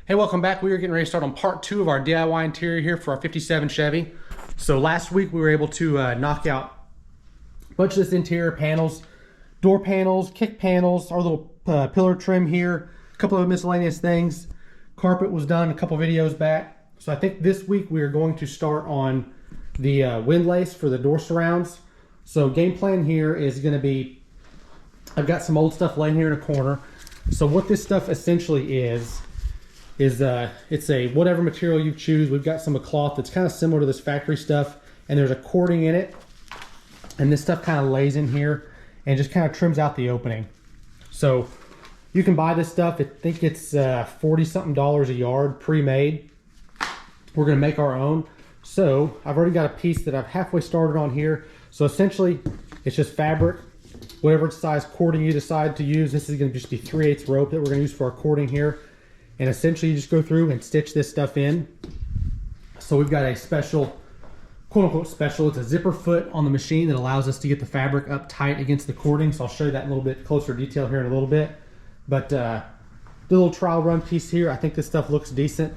Hey, welcome back. We are getting ready to start on part 2 of our DIY interior here for our 57 Chevy. So last week we were able to knock out a bunch of this interior panels, door panels, kick panels, our little pillar trim here, a couple of miscellaneous things. Carpet was done a couple videos back. So I think this week we are going to start on the windlace for the door surrounds. So game plan here is going to be, I've got some old stuff laying here in a corner. So what this stuff essentially is it's a whatever material you choose. We've got some cloth that's kind of similar to this factory stuff, and there's a cording in it, and this stuff kind of lays in here and just kind of trims out the opening. So you can buy this stuff. I think it's $40 something a yard, pre-made. We're going to make our own. So I've already got a piece that I've halfway started on here. So essentially it's just fabric, whatever size cording you decide to use. This is going to just be 3/8 rope that we're going to use for our cording here. And essentially you just go through and stitch this stuff in. So we've got a special, quote unquote special, it's a zipper foot on the machine that allows us to get the fabric up tight against the cording. So I'll show you that in a little bit closer detail here in a little bit. But the little trial run piece here, I think this stuff looks decent.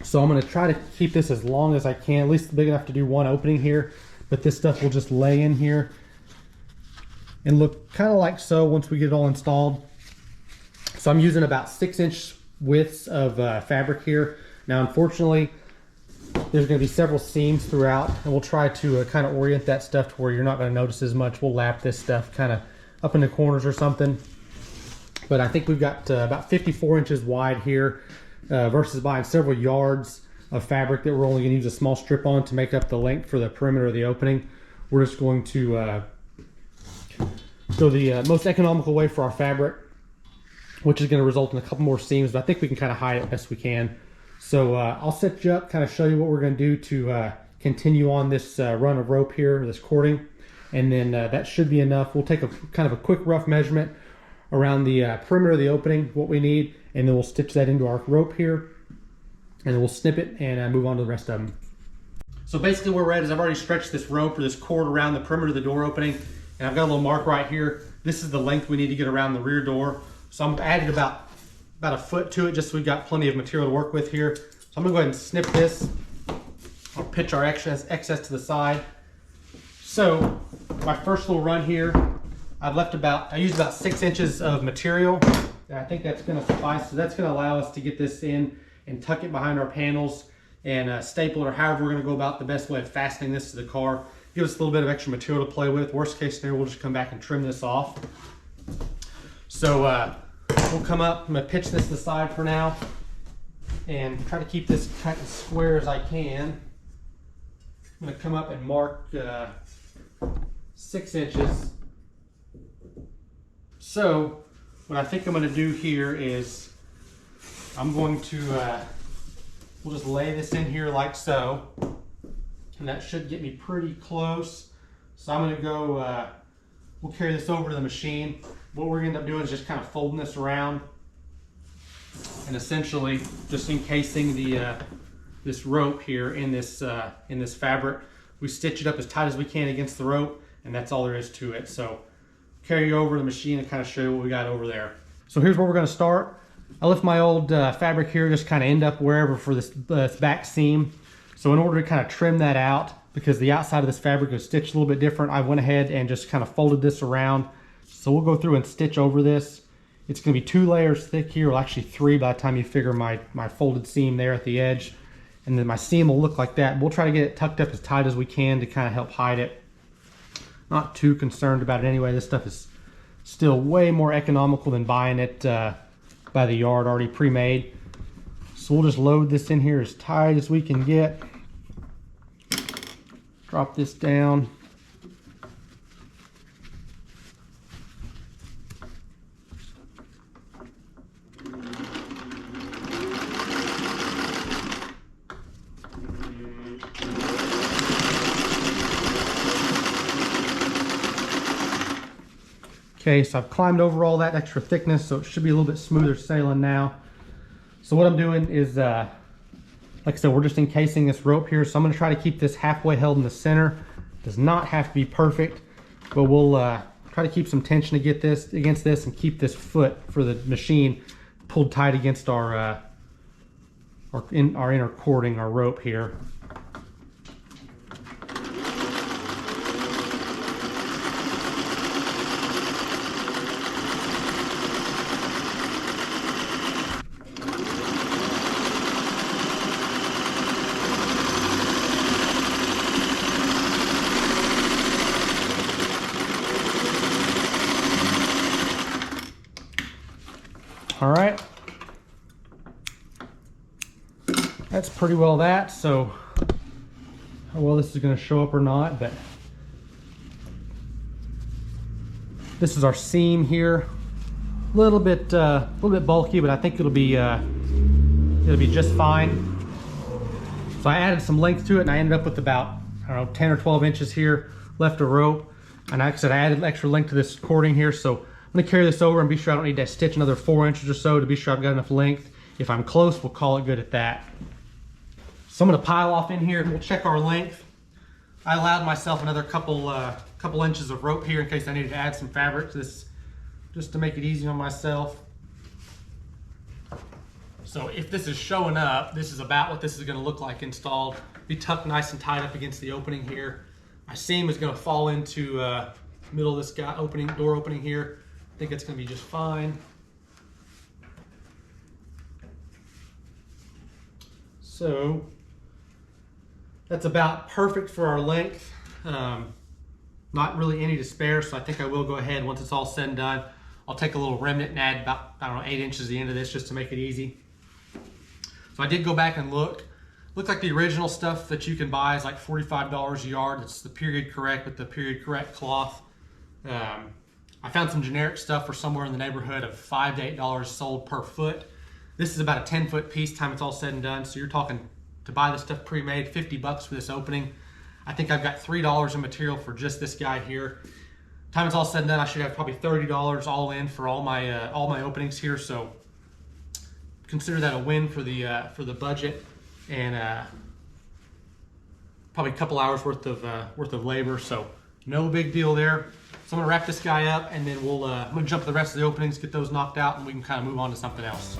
So I'm going to try to keep this as long as I can, at least big enough to do one opening here. But this stuff will just lay in here and look kind of like so once we get it all installed. So I'm using about 6-inch widths of fabric here. Now unfortunately there's going to be several seams throughout, and we'll try to kind of orient that stuff to where you're not going to notice as much. We'll lap this stuff kind of up in the corners or something. But I think we've got about 54 inches wide here versus buying several yards of fabric that we're only going to use a small strip on to make up the length for the perimeter of the opening. We're just going to go the most economical way for our fabric, which is going to result in a couple more seams, but I think we can kind of hide it best we can. So I'll set you up, kind of show you what we're going to do to continue on this run of rope here, this cording, and then that should be enough. We'll take a kind of a quick rough measurement around the perimeter of the opening, what we need, and then we'll stitch that into our rope here, and then we'll snip it and move on to the rest of them. So basically where we're at is I've already stretched this rope or this cord around the perimeter of the door opening, and I've got a little mark right here. This is the length we need to get around the rear door. So I'm added about a foot to it, just so we've got plenty of material to work with here. So I'm gonna go ahead and snip this. I'll pitch our excess to the side. So my first little run here, I used about 6 inches of material. And I think that's gonna suffice. So that's gonna allow us to get this in and tuck it behind our panels and staple it, or however we're gonna go about the best way of fastening this to the car. Give us a little bit of extra material to play with. Worst case scenario, we'll just come back and trim this off. So we'll come up, I'm going to pitch this to the side for now and try to keep this cut as square as I can. I'm going to come up and mark 6 inches. So what I think I'm going to do here is I'm going to, we'll just lay this in here like so, and that should get me pretty close. So I'm going to go, we'll carry this over to the machine. What we're going to end up doing is just kind of folding this around and essentially just encasing the this rope here in this fabric. We stitch it up as tight as we can against the rope, and that's all there is to it. So carry you over to the machine and kind of show you what we got over there. So here's where we're going to start. I left my old fabric here, just kind of end up wherever for this back seam. So in order to kind of trim that out, because the outside of this fabric is stitched a little bit different, I went ahead and just kind of folded this around. So we'll go through and stitch over this. It's going to be 2 layers thick here, well actually 3 by the time you figure my folded seam there at the edge. And then my seam will look like that. We'll try to get it tucked up as tight as we can to kind of help hide it. Not too concerned about it anyway. This stuff is still way more economical than buying it by the yard already pre-made. So we'll just load this in here as tight as we can get. Drop this down. Okay, so I've climbed over all that extra thickness, so it should be a little bit smoother sailing now. So what I'm doing is, like I said, we're just encasing this rope here. So I'm going to try to keep this halfway held in the center. Does not have to be perfect, but we'll try to keep some tension to get this against this and keep this foot for the machine pulled tight against our our inner cording, our rope here. All right, that's pretty well that. So how well this is going to show up or not, but this is our seam here. A little bit bulky, but I think it'll be just fine. So I added some length to it, and I ended up with about, I don't know, 10 or 12 inches here left of rope. And like I said, I added extra length to this cording here, so I'm going to carry this over and be sure I don't need to stitch another 4 inches or so to be sure I've got enough length. If I'm close, we'll call it good at that. So I'm going to pile off in here and we'll check our length. I allowed myself another couple inches of rope here in case I needed to add some fabric to this, just to make it easy on myself. So if this is showing up, this is about what this is going to look like installed. Be tucked nice and tight up against the opening here. My seam is going to fall into middle of this door opening here. I think it's going to be just fine. So that's about perfect for our length. Not really any to spare, so I think I will go ahead, once it's all said and done, I'll take a little remnant and add about, I don't know, 8 inches at the end of this just to make it easy. So I did go back and look. Looked like the original stuff that you can buy is like $45 a yard. It's the period correct with the period correct cloth. I found some generic stuff for somewhere in the neighborhood of $5 to $8 sold per foot. This is about a 10-foot piece time it's all said and done. So you're talking, to buy this stuff pre-made, $50 for this opening. I think I've got $3 in material for just this guy here. Time it's all said and done, I should have probably $30 all in for all my openings here. So consider that a win for the budget, and probably a couple hours worth of labor. So no big deal there. So I'm gonna wrap this guy up, and then I'm gonna jump to the rest of the openings, get those knocked out, and we can kind of move on to something else.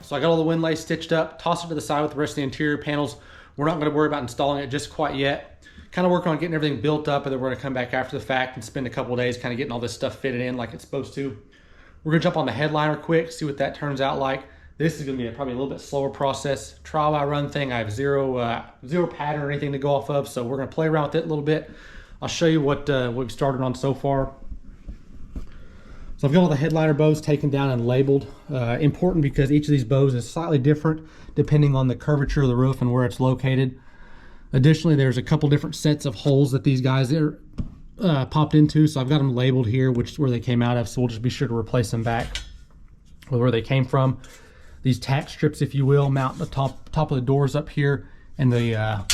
So I got all the windlace stitched up, tossed it to the side with the rest of the interior panels. We're not going to worry about installing it just quite yet. Kind of working on getting everything built up, and then we're going to come back after the fact and spend a couple of days kind of getting all this stuff fitted in like it's supposed to. We're going to jump on the headliner quick, see what that turns out like. This is going to be probably a little bit slower process. Trial by run thing. I have zero pattern or anything to go off of, so we're going to play around with it a little bit. I'll show you what we've started on so far. So I've got all the headliner bows taken down and labeled. Important because each of these bows is slightly different depending on the curvature of the roof and where it's located. Additionally, there's a couple different sets of holes that these guys are popped into. So I've got them labeled here, which is where they came out of. So we'll just be sure to replace them back with where they came from. These tack strips, if you will, mount the top of the doors up here, and the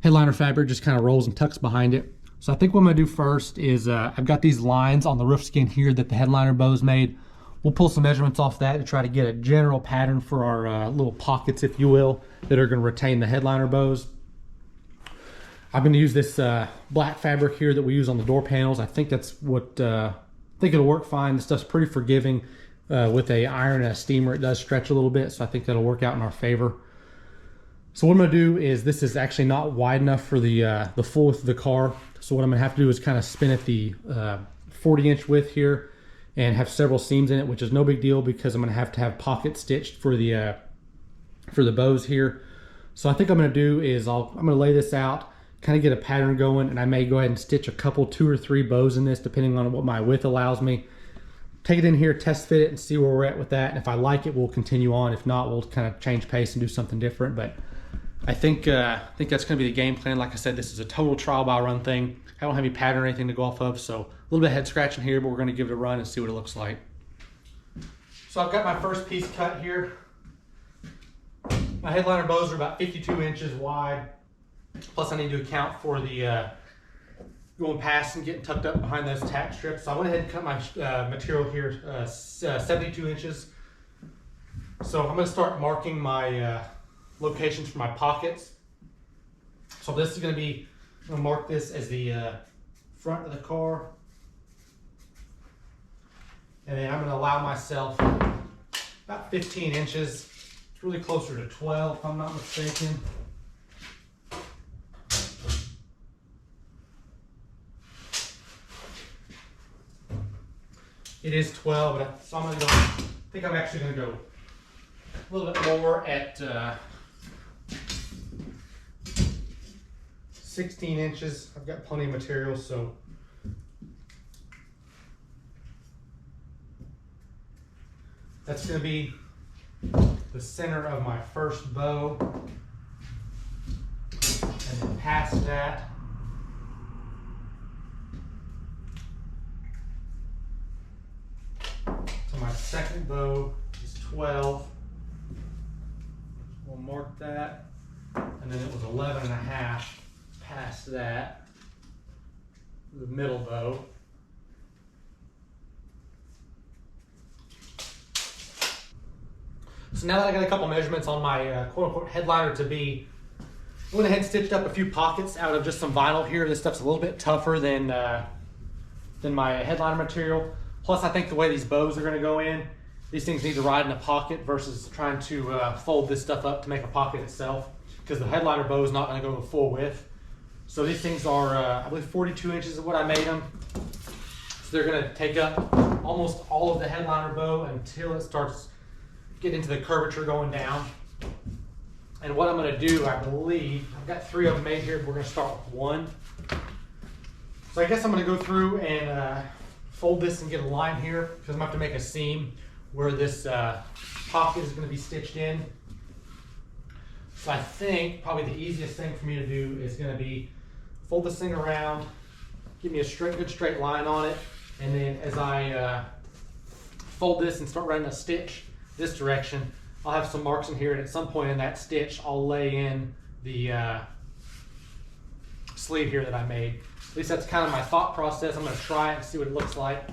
headliner fabric just kind of rolls and tucks behind it. So I think what I'm going to do first is I've got these lines on the roof skin here that the headliner bows made. We'll pull some measurements off that to try to get a general pattern for our little pockets, if you will, that are going to retain the headliner bows. I'm going to use this black fabric here that we use on the door panels. I think that's what, I think it'll work fine. This stuff's pretty forgiving. With a iron and a steamer, it does stretch a little bit, so I think that'll work out in our favor. So what I'm going to do is, this is actually not wide enough for the full width of the car. So what I'm going to have to do is kind of spin it the 40-inch width here and have several seams in it, which is no big deal because I'm going to have pockets stitched for the bows here. So I think I'm going to do is I'm going to lay this out, kind of get a pattern going, and I may go ahead and stitch a couple, 2 or 3 bows in this depending on what my width allows me. Take it in here, test fit it, and see where we're at with that. And if I like it, we'll continue on. If not, we'll kind of change pace and do something different. But I think that's going to be the game plan. Like I said, this is a total trial by run thing. I don't have any pattern or anything to go off of, so a little bit of head scratching here, but we're going to give it a run and see what it looks like. So I've got my first piece cut here. My headliner bows are about 52 inches wide. Plus I need to account for the going past and getting tucked up behind those tack strips. So I went ahead and cut my material here 72 inches. So I'm going to start marking my locations for my pockets. So this is going to be, I'm going to mark this as the front of the car. And then I'm going to allow myself about 15 inches. It's really closer to 12 if I'm not mistaken. It is 12, but so I'm going to go, I think I'm actually going to go a little bit more at 16 inches. I've got plenty of material, so that's going to be the center of my first bow. And then past that, so my second bow is 12. We'll mark that. And then it was 11 and a half past that, the middle bow. So now that I got a couple measurements on my quote-unquote headliner to be, I went ahead and stitched up a few pockets out of just some vinyl here. This stuff's a little bit tougher than my headliner material. Plus, I think the way these bows are going to go in, these things need to ride in a pocket versus trying to fold this stuff up to make a pocket itself, because the headliner bow is not going to go the full width. So these things are, I believe, 42 inches is what I made them. So they're going to take up almost all of the headliner bow until it starts getting into the curvature going down. And what I'm going to do, I believe, I've got 3 of them made here. We're going to start with 1. So I guess I'm going to go through and fold this and get a line here, because I'm going to have to make a seam where this pocket is going to be stitched in. So I think probably the easiest thing for me to do is going to be fold this thing around, give me a good straight line on it, and then as I fold this and start running a stitch this direction, I'll have some marks in here, and at some point in that stitch I'll lay in the sleeve here that I made. At least that's kind of my thought process. I'm going to try it and see what it looks like.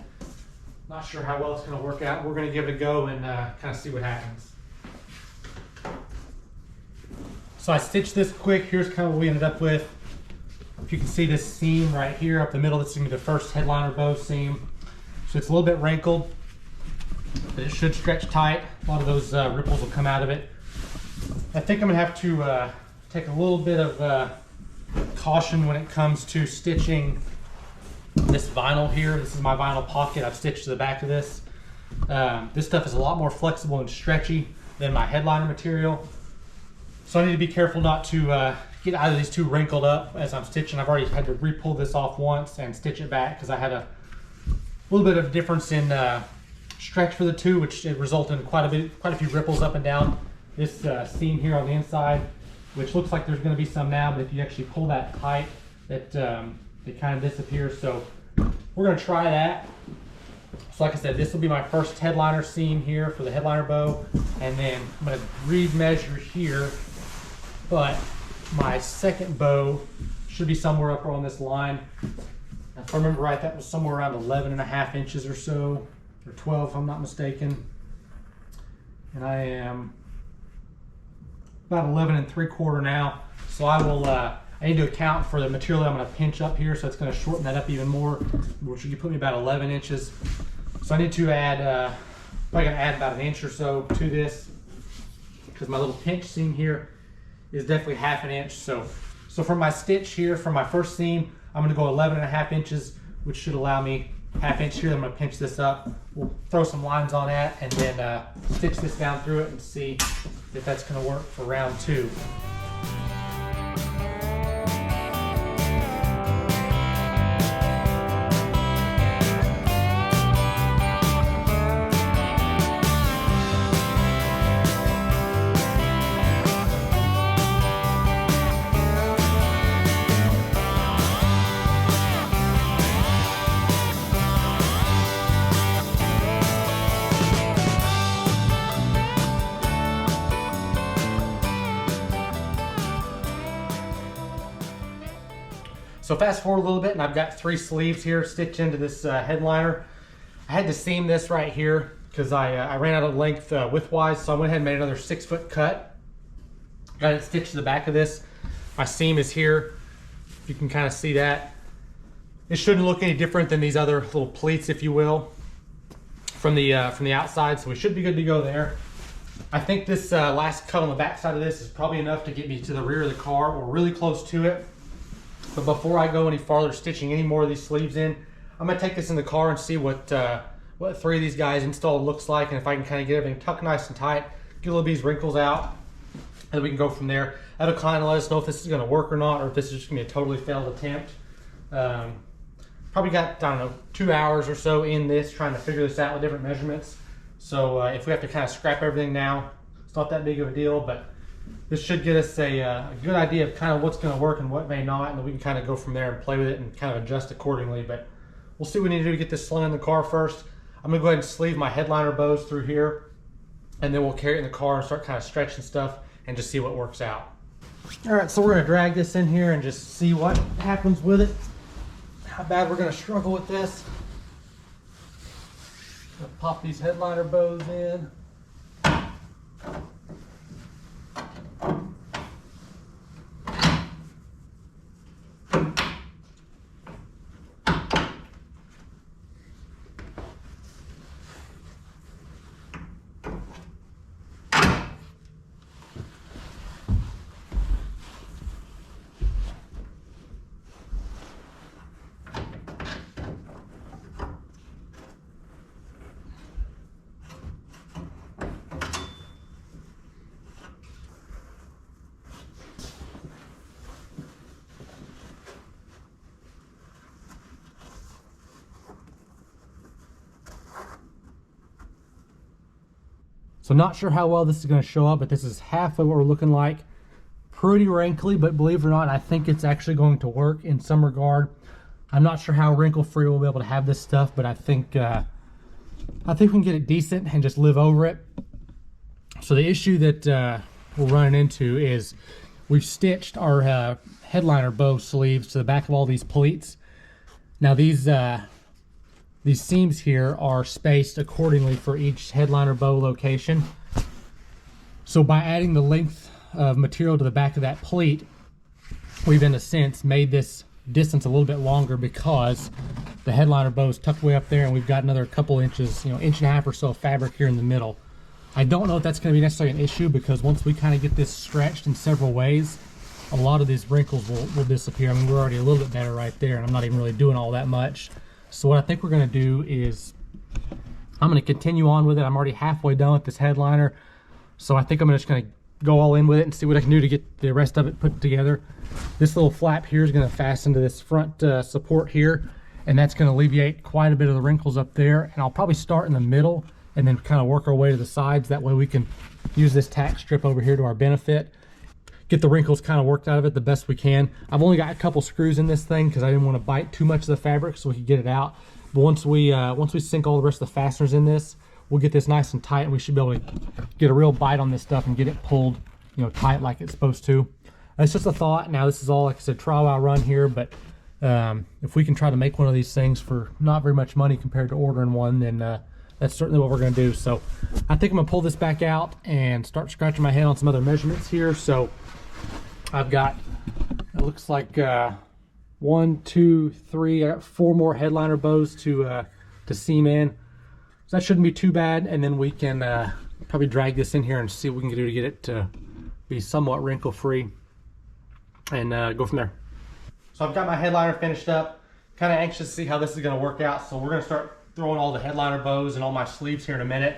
Not sure how well it's going to work out. We're going to give it a go and kind of see what happens. So I stitched this quick. Here's kind of what we ended up with. If you can see this seam right here up the middle, this is going to be the first headliner bow seam. So it's a little bit wrinkled, but it should stretch tight. A lot of those ripples will come out of it. I think I'm going to have to take a little bit of caution when it comes to stitching this vinyl here. This is my vinyl pocket I've stitched to the back of this. This stuff is a lot more flexible and stretchy than my headliner material. So I need to be careful not to get either of these two wrinkled up as I'm stitching. I've already had to re-pull this off once and stitch it back because I had a little bit of difference in stretch for the two, which it resulted in quite a few ripples up and down this seam here on the inside, which looks like there's going to be some now, but if you actually pull that tight, it kind of disappears. So we're going to try that. So like I said, this will be my first headliner seam here for the headliner bow, and then I'm going to re-measure here, but my second bow should be somewhere up on this line. Now, if I remember right, that was somewhere around 11 and a half inches or so, or 12 if I'm not mistaken. And I am about 11 3/4 now. So I will, I need to account for the material that I'm going to pinch up here, so it's going to shorten that up even more, which would put me about 11 inches. So I need to add, probably going to add about an inch or so to this, because my little pinch seam here is definitely 1/2 inch. So for my stitch here, for my first seam, I'm going to go 11 and a half inches, which should allow me 1/2 inch here. I'm going to pinch this up. We'll throw some lines on that and then stitch this down through it and see if that's going to work for round 2. So fast forward a little bit, and I've got 3 sleeves here stitched into this headliner. I had to seam this right here because I ran out of length widthwise, so I went ahead and made another 6-foot cut. Got it stitched to the back of this. My seam is here. You can kind of see that. It shouldn't look any different than these other little pleats, if you will, from the outside, so we should be good to go there. I think this last cut on the back side of this is probably enough to get me to the rear of the car. We're really close to it. But before I go any farther stitching any more of these sleeves in, I'm gonna take this in the car and see what 3 of these guys installed looks like, and if I can kind of get everything tucked nice and tight, get a little bit of these wrinkles out, and then we can go from there. That'll kind of let us know if this is gonna work or not, or if this is just gonna be a totally failed attempt. Probably got, I don't know, 2 hours or so in this trying to figure this out with different measurements. So if we have to kind of scrap everything now, it's not that big of a deal, but this should get us a good idea of kind of what's going to work and what may not, and then we can kind of go from there and play with it and kind of adjust accordingly. But we'll see what we need to do to get this slung in the car first. I'm going to go ahead and sleeve my headliner bows through here, and then we'll carry it in the car and start kind of stretching stuff and just see what works out. All right, so we're going to drag this in here and just see what happens with it, how bad we're going to struggle with this. Pop these headliner bows in. So not sure how well this is going to show up, but this is halfway what we're looking like. Pretty wrinkly, but believe it or not, I think it's actually going to work in some regard. I'm not sure how wrinkle-free we'll be able to have this stuff, but I think we can get it decent and just live over it. So the issue that we're running into is we've stitched our headliner bow sleeves to the back of all these pleats. Now these seams here are spaced accordingly for each headliner bow location. So by adding the length of material to the back of that pleat, we've in a sense made this distance a little bit longer because the headliner bow is tucked way up there and we've got another couple inches, inch and a half or so of fabric here in the middle. I don't know if that's going to be necessarily an issue because once we kind of get this stretched in several ways, a lot of these wrinkles will disappear. I mean, we're already a little bit better right there and I'm not even really doing all that much. So what I think we're going to do is I'm going to continue on with it. I'm already halfway done with this headliner. So I think I'm just going to go all in with it and see what I can do to get the rest of it put together. This little flap here is going to fasten to this front support here, and that's going to alleviate quite a bit of the wrinkles up there. And I'll probably start in the middle and then kind of work our way to the sides. That way we can use this tack strip over here to our benefit. Get the wrinkles kind of worked out of it the best we can. I've only got a couple screws in this thing because I didn't want to bite too much of the fabric so we could get it out. But once we sink all the rest of the fasteners in this, we'll get this nice and tight and we should be able to get a real bite on this stuff and get it pulled, tight like it's supposed to. It's just a thought. Now this is all, like I said, trial while run here, but if we can try to make one of these things for not very much money compared to ordering one, then that's certainly what we're going to do. So I think I'm going to pull this back out and start scratching my head on some other measurements here. So I've got, it looks like 1, 2, 3, I got 4 more headliner bows to seam in. So that shouldn't be too bad. And then we can probably drag this in here and see what we can do to get it to be somewhat wrinkle free and go from there. So I've got my headliner finished up. Kind of anxious to see how this is going to work out. So we're going to start throwing all the headliner bows and all my sleeves here in a minute.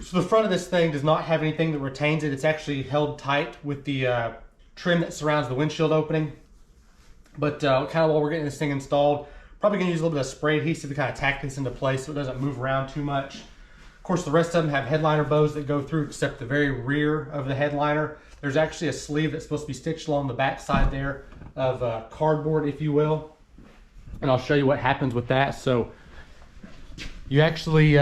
So the front of this thing does not have anything that retains it. It's actually held tight with the trim that surrounds the windshield opening. But kind of while we're getting this thing installed, probably going to use a little bit of spray adhesive to kind of tack this into place so it doesn't move around too much. Of course, the rest of them have headliner bows that go through, except the very rear of the headliner. There's actually a sleeve that's supposed to be stitched along the back side there of cardboard, if you will. And I'll show you what happens with that. So you actually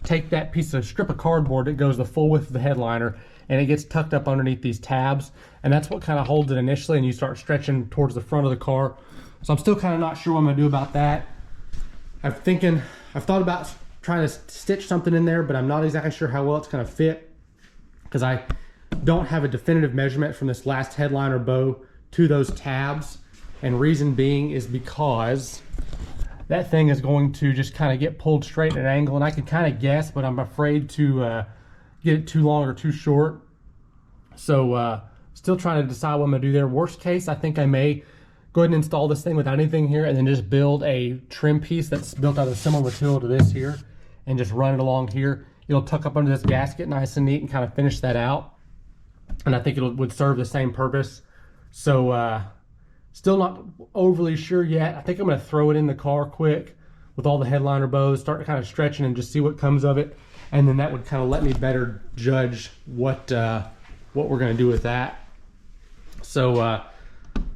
take that piece of strip of cardboard that goes the full width of the headliner and it gets tucked up underneath these tabs, and that's what kind of holds it initially, and you start stretching towards the front of the car. So I'm still kind of not sure what I'm gonna do about that. I've thought about trying to stitch something in there, but I'm not exactly sure how well it's gonna fit, because I don't have a definitive measurement from this last headliner bow to those tabs. And reason being is because that thing is going to just kind of get pulled straight at an angle, and I can kind of guess, but I'm afraid to get it too long or too short. So still trying to decide what I'm gonna do there. Worst case, I think I may go ahead and install this thing without anything here, and then just build a trim piece that's built out of similar material to this here, and just run it along here. It'll tuck up under this gasket nice and neat and kind of finish that out. And I think it would serve the same purpose. So still not overly sure yet. I think I'm gonna throw it in the car quick with all the headliner bows, start kind of stretching and just see what comes of it. And then that would kind of let me better judge what we're gonna do with that. So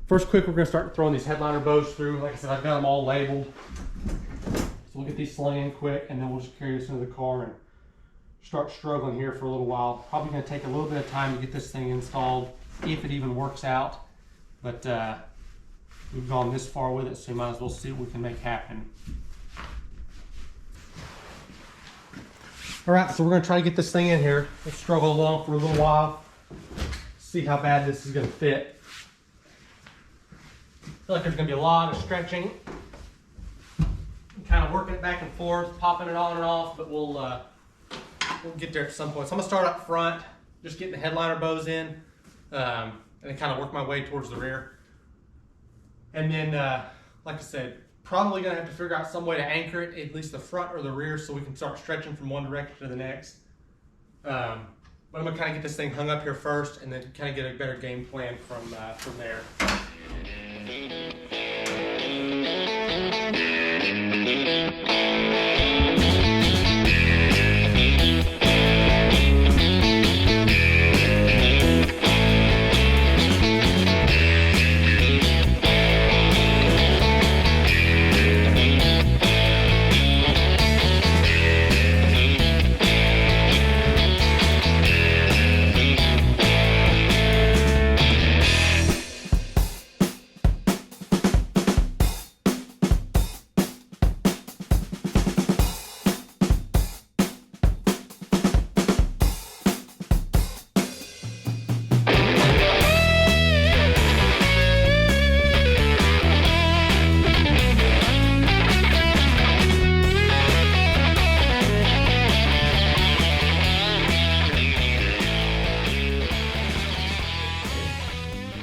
first quick, we're gonna start throwing these headliner bows through. Like I said, I've got them all labeled. So we'll get these slung in quick, and then we'll just carry this into the car and start struggling here for a little while. Probably gonna take a little bit of time to get this thing installed, if it even works out. But we've gone this far with it, so we might as well see what we can make happen. All right, so we're gonna try to get this thing in here. Let's struggle along for a little while, see how bad this is gonna fit. I feel like there's gonna be a lot of stretching, kind of working it back and forth, popping it on and off, but we'll get there at some point. So I'm gonna start up front, just getting the headliner bows in, and then kind of work my way towards the rear. And then, like I said, probably gonna have to figure out some way to anchor it, at least the front or the rear, so we can start stretching from one direction to the next. But I'm gonna kind of get this thing hung up here first, and then kind of get a better game plan from there.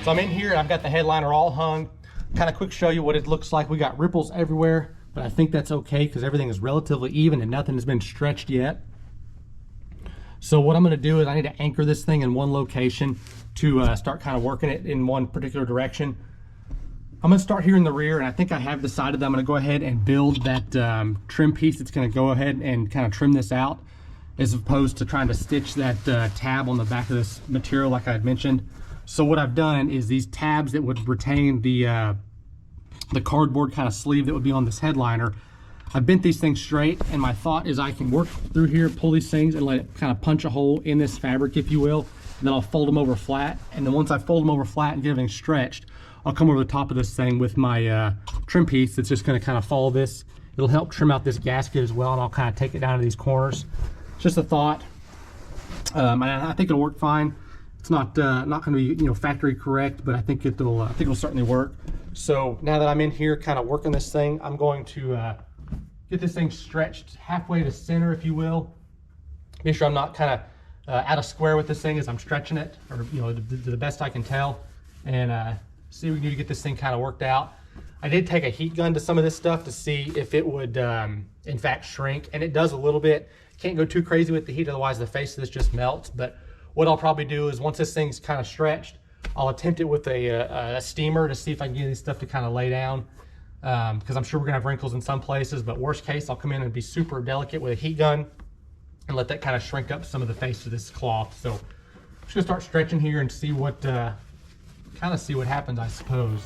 So I'm in here and I've got the headliner all hung. Kind of quick show you what it looks like. We got ripples everywhere, but I think that's okay because everything is relatively even and nothing has been stretched yet. So what I'm gonna do is I need to anchor this thing in one location to start kind of working it in one particular direction. I'm gonna start here in the rear, and I think I have decided that I'm gonna go ahead and build that trim piece that's gonna go ahead and kind of trim this out, as opposed to trying to stitch that tab on the back of this material like I had mentioned. So what I've done is these tabs that would retain the cardboard kind of sleeve that would be on this headliner, I've bent these things straight, and my thought is I can work through here, pull these things, and let it kind of punch a hole in this fabric, if you will, and then I'll fold them over flat. And then once I fold them over flat and get everything stretched, I'll come over the top of this thing with my trim piece that's just going to kind of follow this. It'll help trim out this gasket as well, and I'll kind of take it down to these corners. It's just a thought. And I think it'll work fine. It's not going to be factory correct, but I think it'll certainly work. So now that I'm in here kind of working this thing, I'm going to get this thing stretched halfway to center, if you will. Make sure I'm not kind of out of square with this thing as I'm stretching it, or the best I can tell, and see if we can do to get this thing kind of worked out. I did take a heat gun to some of this stuff to see if it would in fact shrink, and it does a little bit. Can't go too crazy with the heat, otherwise the face of this just melts. But what I'll probably do is once this thing's kind of stretched, I'll attempt it with a steamer to see if I can get this stuff to kind of lay down, because I'm sure we're gonna have wrinkles in some places, but worst case, I'll come in and be super delicate with a heat gun and let that kind of shrink up some of the face of this cloth. So I'm just gonna start stretching here and see what, kind of see what happens, I suppose.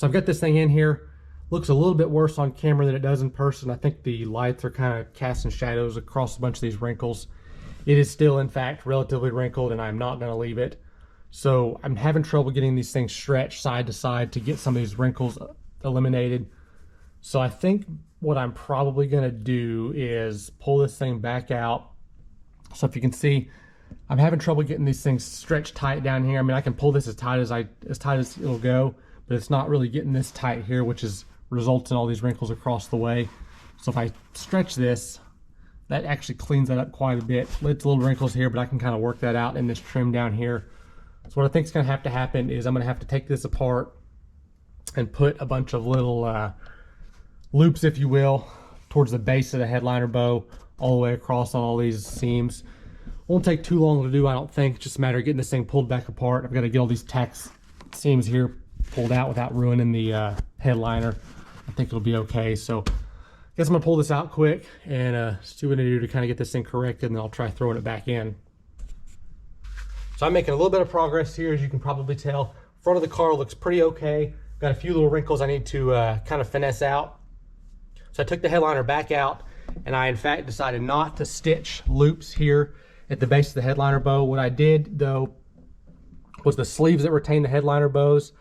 So I've got this thing in here. Looks a little bit worse on camera than it does in person. I think the lights are kind of casting shadows across a bunch of these wrinkles. It is still, in fact, relatively wrinkled, and I'm not going to leave it. So I'm having trouble getting these things stretched side to side to get some of these wrinkles eliminated. So I think what I'm probably going to do is pull this thing back out. So if you can see, I'm having trouble getting these things stretched tight down here. I mean, I can pull this as tight as it'll go, but it's not really getting this tight here, which results in all these wrinkles across the way. So if I stretch this, that actually cleans that up quite a bit. It's little wrinkles here, but I can kind of work that out in this trim down here. So what I think is going to have to happen is I'm going to have to take this apart and put a bunch of little loops, if you will, towards the base of the headliner bow, all the way across on all these seams. Won't take too long to do, I don't think. It's just a matter of getting this thing pulled back apart. I've got to get all these tack seams here pulled out without ruining the headliner. I think it'll be okay. So I guess I'm gonna pull this out quick and see what I do to kind of get this thing corrected, and then I'll try throwing it back in. So I'm making a little bit of progress here, as you can probably tell. Front of the car looks pretty okay. Got a few little wrinkles I need to kind of finesse out. So I took the headliner back out, and I in fact decided not to stitch loops here at the base of the headliner bow. What I did though was the sleeves that retain the headliner bows,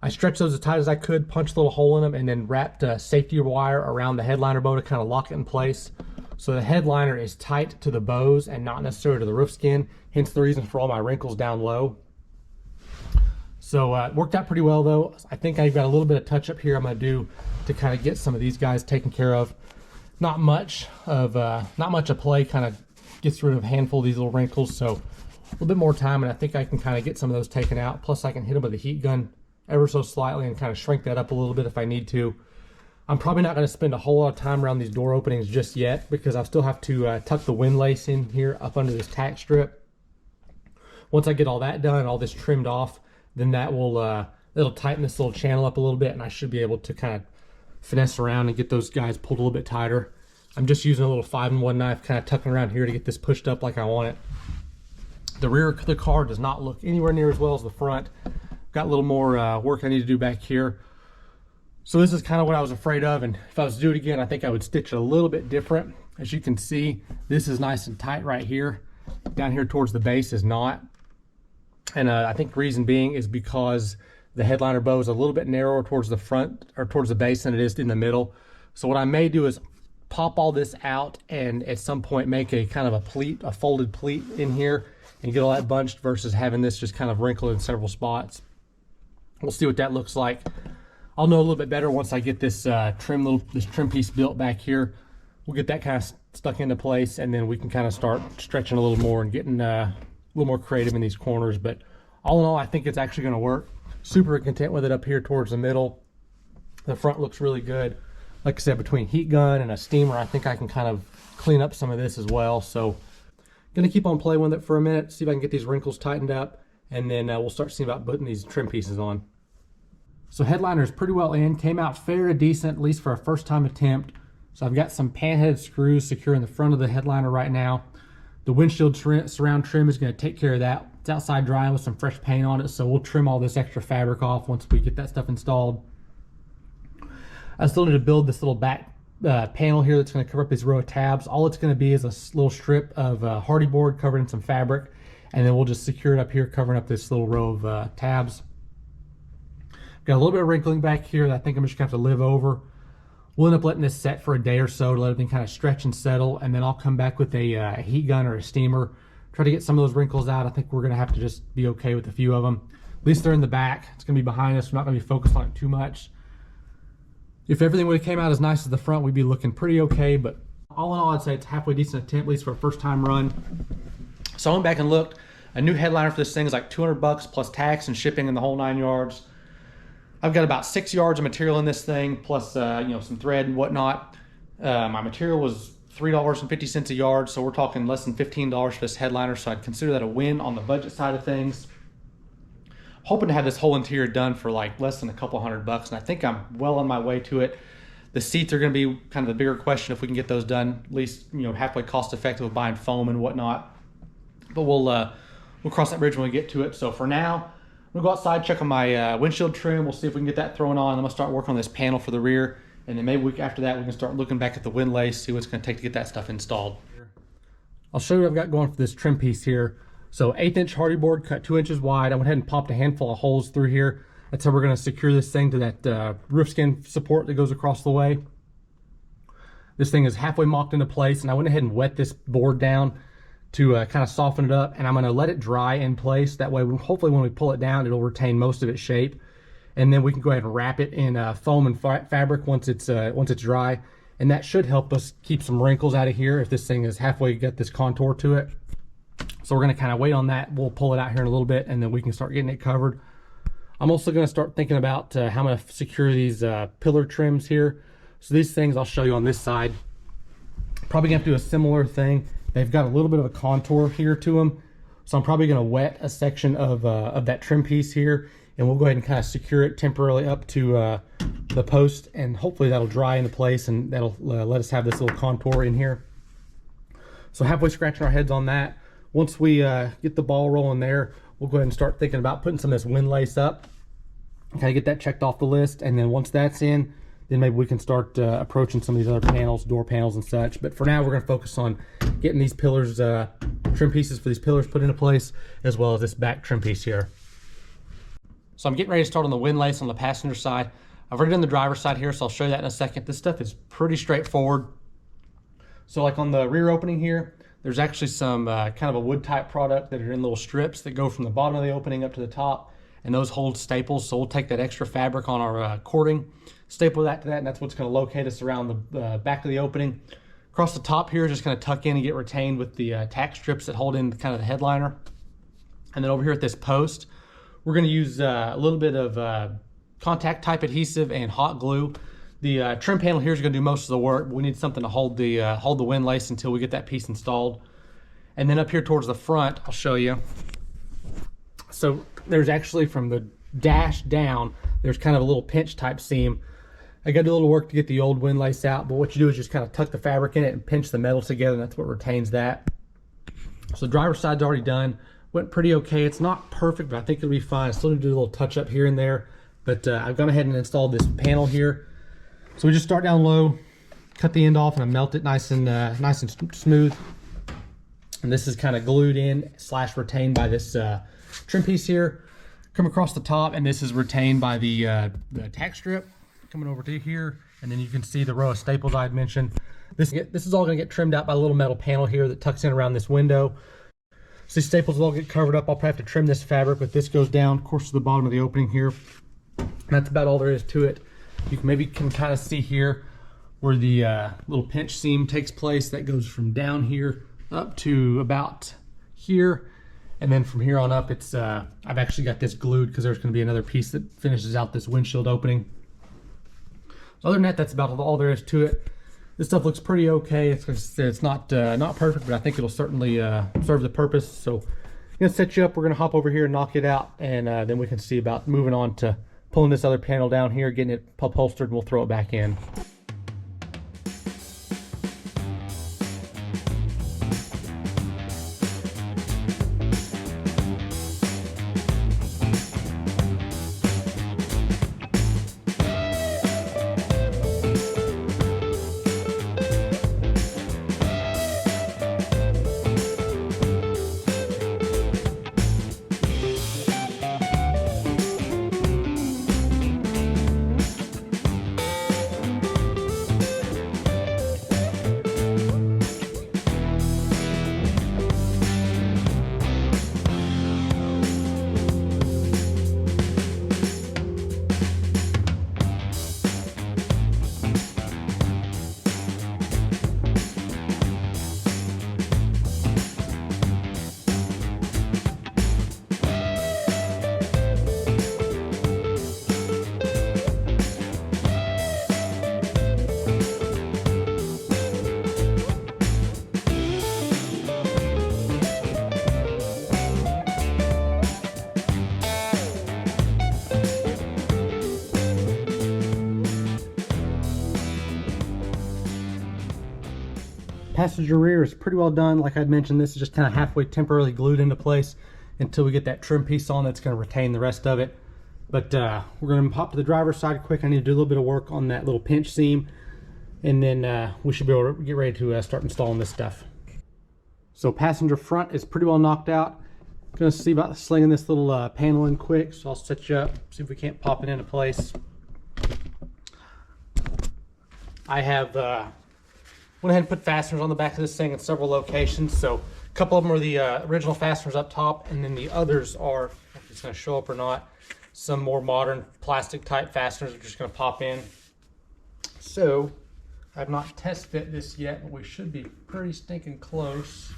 I stretched those as tight as I could, punched a little hole in them, and then wrapped safety wire around the headliner bow to kind of lock it in place. So the headliner is tight to the bows and not necessarily to the roof skin, hence the reason for all my wrinkles down low. So it worked out pretty well though. I think I've got a little bit of touch up here I'm gonna do to kind of get some of these guys taken care of. Not much of play, kind of gets rid of a handful of these little wrinkles, so a little bit more time and I think I can kind of get some of those taken out. Plus I can hit them with a heat gun ever so slightly and kind of shrink that up a little bit if I need to. I'm probably not going to spend a whole lot of time around these door openings just yet, because I still have to tuck the windlace in here up under this tack strip. Once I get all that done, all this trimmed off, then that will it'll tighten this little channel up a little bit, and I should be able to kind of finesse around and get those guys pulled a little bit tighter. I'm just using a little 5-in-1 knife, kind of tucking around here to get this pushed up like I want it. The rear of the car does not look anywhere near as well as the front. Got a little more work I need to do back here. So this is kind of what I was afraid of, and if I was to do it again, I think I would stitch it a little bit different. As you can see, this is nice and tight right here. Down here towards the base is not. And I think the reason being is because the headliner bow is a little bit narrower towards the front or towards the base than it is in the middle. So what I may do is pop all this out and at some point make a kind of a pleat, a folded pleat in here, and get all that bunched versus having this just kind of wrinkled in several spots. We'll see what that looks like. I'll know a little bit better once I get this trim piece built back here. We'll get that kind of stuck into place, and then we can kind of start stretching a little more and getting a little more creative in these corners. But all in all, I think it's actually going to work. Super content with it up here towards the middle. The front looks really good. Like I said, between heat gun and a steamer, I think I can kind of clean up some of this as well. So gonna keep on playing with it for a minute, see if I can get these wrinkles tightened up, and then we'll start seeing about putting these trim pieces on. So headliner is pretty well in, came out fairly decent, at least for a first time attempt. So I've got some pan-headed screws securing the front of the headliner right now. The windshield surround trim is gonna take care of that. It's outside drying with some fresh paint on it, so we'll trim all this extra fabric off once we get that stuff installed. I still need to build this little back panel here that's going to cover up this row of tabs. All it's going to be is a little strip of hardy board covered in some fabric, and then we'll just secure it up here, covering up this little row of tabs. Got a little bit of wrinkling back here that I think I'm just going to have to live over. We'll end up letting this set for a day or so to let everything kind of stretch and settle, and then I'll come back with a heat gun or a steamer, try to get some of those wrinkles out. I think we're going to have to just be okay with a few of them. At least they're in the back. It's going to be behind us. We're not going to be focused on it too much. If everything would have came out as nice as the front, we'd be looking pretty okay, but all in all, I'd say it's a halfway decent attempt, at least for a first time run. So I went back and looked. A new headliner for this thing is like $200 plus tax and shipping and the whole 9 yards. I've got about 6 yards of material in this thing, plus some thread and whatnot. My material was $3.50 a yard, so we're talking less than $15 for this headliner, so I'd consider that a win on the budget side of things. Hoping to have this whole interior done for like less than a couple $100, and I think I'm well on my way to it. The seats are going to be kind of the bigger question if we can get those done, at least halfway cost effective with buying foam and whatnot. But we'll cross that bridge when we get to it. So for now, gonna go outside, check on my windshield trim. We'll see if we can get that thrown on. I'm gonna start working on this panel for the rear, and then maybe after that we can start looking back at the windlace, see what it's gonna take to get that stuff installed. I'll show you what I've got going for this trim piece here. So 1/8" hardy board cut 2 inches wide. I went ahead and popped a handful of holes through here. That's how we're gonna secure this thing to that roof skin support that goes across the way. This thing is halfway mocked into place, and I went ahead and wet this board down to kind of soften it up, and I'm gonna let it dry in place. That way, hopefully when we pull it down, it'll retain most of its shape. And then we can go ahead and wrap it in foam and fabric once it's dry. And that should help us keep some wrinkles out of here if this thing is halfway got this contour to it. So we're gonna kind of wait on that. We'll pull it out here in a little bit, and then we can start getting it covered. I'm also gonna start thinking about how I'm gonna secure these pillar trims here. So these things I'll show you on this side. Probably gonna have to do a similar thing. They've got a little bit of a contour here to them. So I'm probably gonna wet a section of that trim piece here, and we'll go ahead and kind of secure it temporarily up to the post, and hopefully that'll dry into place, and that'll let us have this little contour in here. So halfway scratching our heads on that. Once we get the ball rolling there, we'll go ahead and start thinking about putting some of this windlace up. Kind of get that checked off the list, and then once that's in, then maybe we can start approaching some of these other panels, door panels and such. But for now, we're gonna focus on getting these pillars, trim pieces for these pillars put into place, as well as this back trim piece here. So I'm getting ready to start on the windlace on the passenger side. I've already done the driver's side here, so I'll show you that in a second. This stuff is pretty straightforward. So like on the rear opening here, there's actually some kind of a wood type product that are in little strips that go from the bottom of the opening up to the top, and those hold staples. So we'll take that extra fabric on our cording, staple that to that, and that's what's gonna locate us around the back of the opening. Across the top here is just gonna tuck in and get retained with the tack strips that hold in kind of the headliner. And then over here at this post, we're gonna use a little bit of contact type adhesive and hot glue. The trim panel here is gonna do most of the work, but we need something to hold the windlace until we get that piece installed. And then up here towards the front, I'll show you. So there's actually, from the dash down, there's kind of a little pinch type seam. I got to do a little work to get the old windlace out, but what you do is just kind of tuck the fabric in it and pinch the metal together, and that's what retains that. So the driver's side's already done. Went pretty okay. It's not perfect, but I think it'll be fine. I still need to do a little touch up here and there, but I've gone ahead and installed this panel here. So we just start down low, cut the end off, and I melt it nice and smooth. And this is kind of glued in / retained by this trim piece here. Come across the top, and this is retained by the tack strip coming over to here, and then you can see the row of staples I had mentioned. This is all going to get trimmed out by a little metal panel here that tucks in around this window. So these staples will all get covered up. I'll probably have to trim this fabric, but this goes down, of course, to the bottom of the opening here. And that's about all there is to it. You can kind of see here where the little pinch seam takes place. That goes from down here up to about here. And then from here on up, it's I've actually got this glued because there's going to be another piece that finishes out this windshield opening. So other than that, that's about all there is to it. This stuff looks pretty okay. It's not perfect, but I think it'll certainly serve the purpose. So I'm gonna set you up. We're gonna hop over here and knock it out, and then we can see about moving on to pulling this other panel down here, getting it upholstered, and we'll throw it back in. Passenger rear is pretty well done. Like I'd mentioned, this is just kind of halfway temporarily glued into place until we get that trim piece on that's going to retain the rest of it. But we're going to pop to the driver's side quick. I need to do a little bit of work on that little pinch seam, and then we should be able to get ready to start installing this stuff. So passenger front is pretty well knocked out. Going to see about slinging this little panel in quick, so I'll set you up, see if we can't pop it into place. I have went ahead and put fasteners on the back of this thing in several locations. So a couple of them are the original fasteners up top, and then the others are, if it's going to show up or not, some more modern plastic type fasteners are just going to pop in. So I've not test fit this yet, but we should be pretty stinking close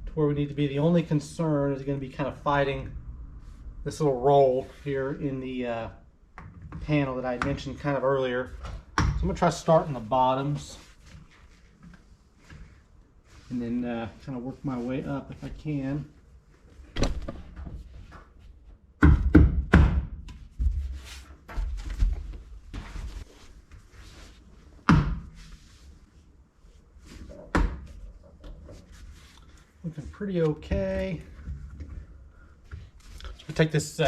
to where we need to be. The only concern is going to be kind of fighting this little roll here in the panel that I mentioned kind of earlier. So I'm going to try starting the bottoms and then kind of work my way up if I can. Looking pretty okay. So we take this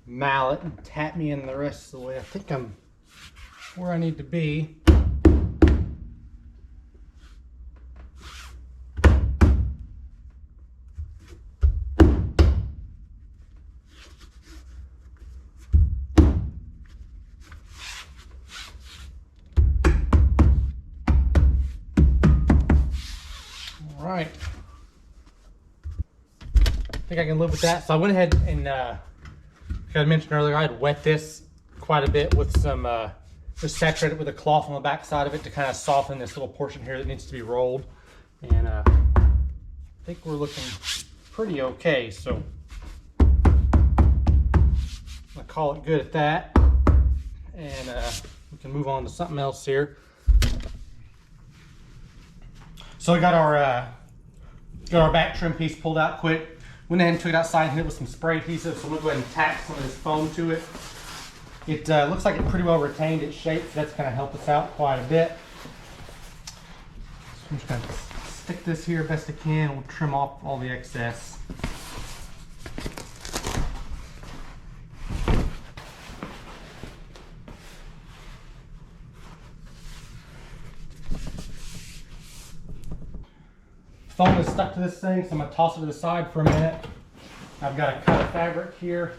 mallet and tap me in the rest of the way. I think I'm where I need to be. Right. I think I can live with that. So I went ahead and, like I mentioned earlier, I had wet this quite a bit with some, just saturated with a cloth on the back side of it to kind of soften this little portion here that needs to be rolled. And I think we're looking pretty okay. So I'll call it good at that. And we can move on to something else here. So we got our back trim piece pulled out quick. Went ahead and took it outside and hit it with some spray adhesive. So I'm gonna go ahead and tack some of this foam to it. It looks like it pretty well retained its shape, so that's gonna help us out quite a bit. So I'm just gonna stick this here best I can. We'll trim off all the excess. Foam is stuck to this thing, so I'm going to toss it to the side for a minute. I've got a cut of fabric here.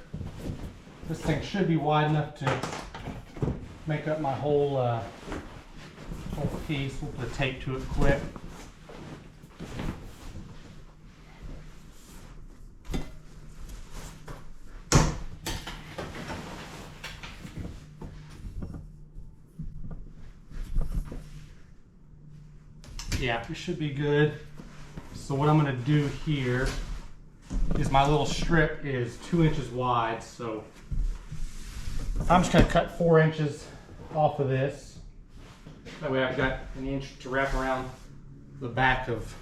This thing should be wide enough to make up my whole piece. We'll put a tape to it quick. Yeah, it should be good. So what I'm going to do here is my little strip is 2 inches wide, so I'm just going to cut 4 inches off of this. That way I've got an inch to wrap around the back of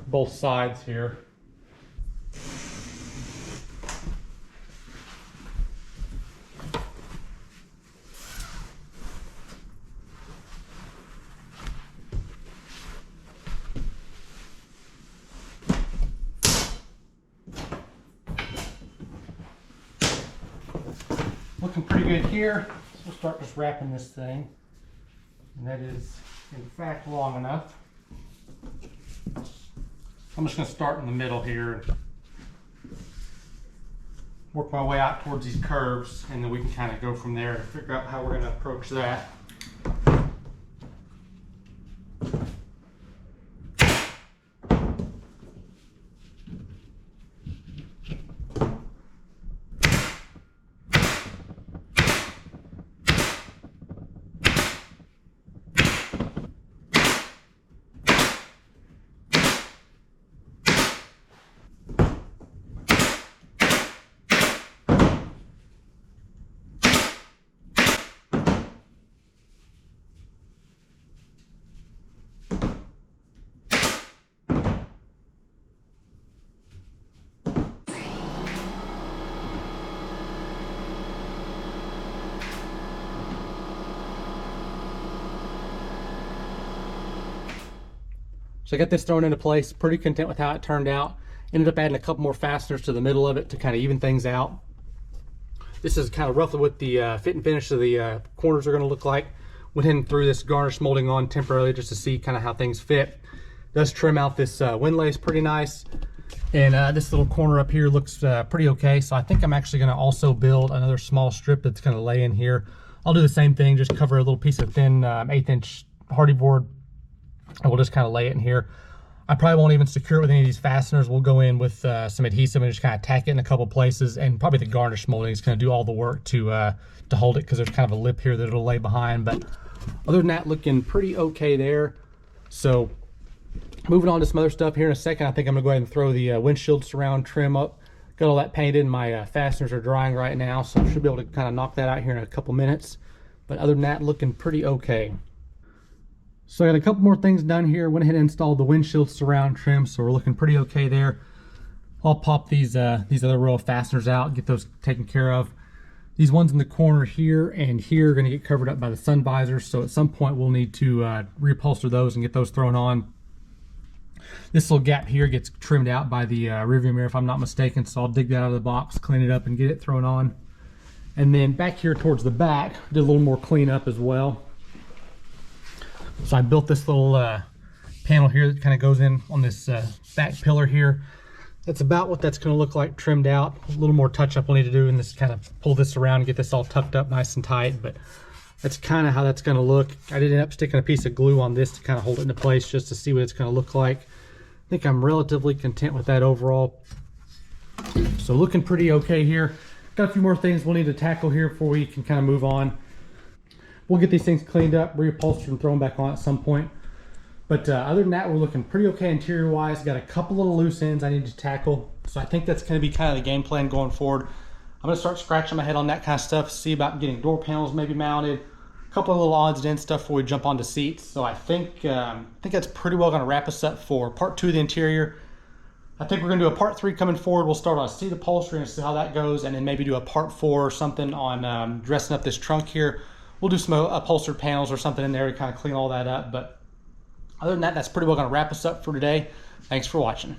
both sides here. Looking pretty good here. So we'll start just wrapping this thing. And that is, in fact, long enough. I'm just going to start in the middle here and work my way out towards these curves, and then we can kind of go from there and figure out how we're going to approach that. So I got this thrown into place, pretty content with how it turned out. Ended up adding a couple more fasteners to the middle of it to kind of even things out. This is kind of roughly what the fit and finish of the corners are going to look like. Went ahead and threw this garnish molding on temporarily just to see kind of how things fit. Does trim out this windlace pretty nice. And this little corner up here looks pretty okay. So I think I'm actually going to also build another small strip that's going to lay in here. I'll do the same thing, just cover a little piece of thin 1/8 inch hardy board, and we'll just kind of lay it in here. I probably won't even secure it with any of these fasteners. We'll go in with some adhesive and just kind of tack it in a couple places, and probably the garnish molding is going to do all the work to hold it, because there's kind of a lip here that it'll lay behind. But other than that, looking pretty okay there. So moving on to some other stuff here in a second. I think I'm gonna go ahead and throw the windshield surround trim up. Got all that painted, and my fasteners are drying right now, so I should be able to kind of knock that out here in a couple minutes. But other than that, looking pretty okay. So I got a couple more things done here. Went ahead and installed the windshield surround trim, so we're looking pretty okay there. I'll pop these other row of fasteners out, get those taken care of. These ones in the corner here and here are going to get covered up by the sun visors, so at some point we'll need to reupholster those and get those thrown on. This little gap here gets trimmed out by the rearview mirror if I'm not mistaken, so I'll dig that out of the box, clean it up, and get it thrown on. And then back here towards the back, did a little more cleanup as well. So I built this little panel here that kind of goes in on this back pillar here. That's about what that's going to look like trimmed out. A little more touch up we'll need to do, and this kind of pull this around and get this all tucked up nice and tight, but that's kind of how that's going to look. I did end up sticking a piece of glue on this to kind of hold it into place just to see what it's going to look like. I think I'm relatively content with that overall. So looking pretty okay here. Got a few more things we'll need to tackle here before we can kind of move on. We'll get these things cleaned up, reupholstered, and throw them back on at some point. But other than that, we're looking pretty okay interior wise. Got a couple little loose ends I need to tackle. So I think that's going to be kind of the game plan going forward. I'm going to start scratching my head on that kind of stuff, see about getting door panels maybe mounted, a couple of little odds and ends stuff before we jump onto seats. So I think that's pretty well going to wrap us up for part 2 of the interior. I think we're going to do a part 3 coming forward. We'll start on seat upholstery and see how that goes, and then maybe do a part 4 or something on dressing up this trunk here. We'll do some upholstered panels or something in there to kind of clean all that up. But other than that, that's pretty well going to wrap us up for today. Thanks for watching.